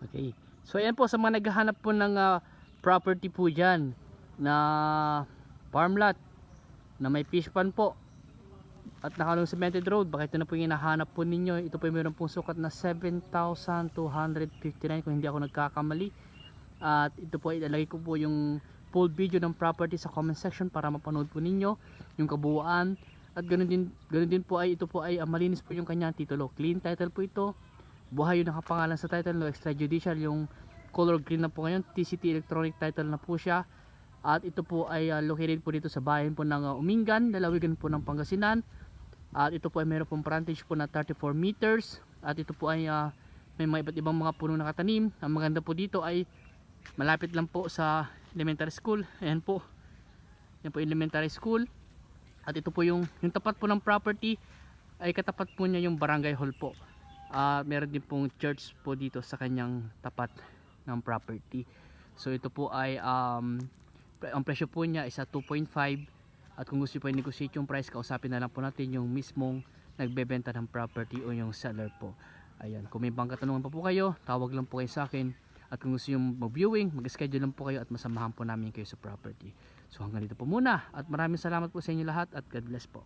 Okay. So ayan po sa mga naghahanap po ng property po dyan na farm lot na may fish pond po at nakalong cemented road, baka ito na po yung hinahanap po ninyo. Ito po yung meron pong sukat na 7,259 kung hindi ako nagkakamali. At ito po ilalagay ko po yung full video ng property sa comment section para mapanood po ninyo yung kabuuan. At ganoon din po ay ito po ay malinis po yung kanyang titulo. Clean title po ito. Buhay yung nakapangalan sa title, no extrajudicial. Yung color green na po ngayon, TCT electronic title na po siya. At ito po ay located po dito sa bayan po ng Umingan, lalawigan po ng Pangasinan. At ito po ay meron pong frontage po na 34 meters. At ito po ay may mga iba't ibang mga puno nakatanim. Ang maganda po dito ay malapit lang po sa elementary school. Ayan po, yan po elementary school. At ito po yung tapat po ng property ay katapat po niya yung barangay hall po. Meron din pong church po dito sa kanyang tapat ng property. So ito po ay ang presyo po niya is 2.5. At kung gusto po i-negotiate yung price, kausapin na lang po natin yung mismong nagbebenta ng property o yung seller po. Ayan, kung may bang katanungan pa po kayo, tawag lang po kayo sa akin. At kung gusto yung mag-viewing, mag-schedule lang po kayo at masamahan po namin kayo sa property. So hanggang dito po muna at maraming salamat po sa inyo lahat at God bless po.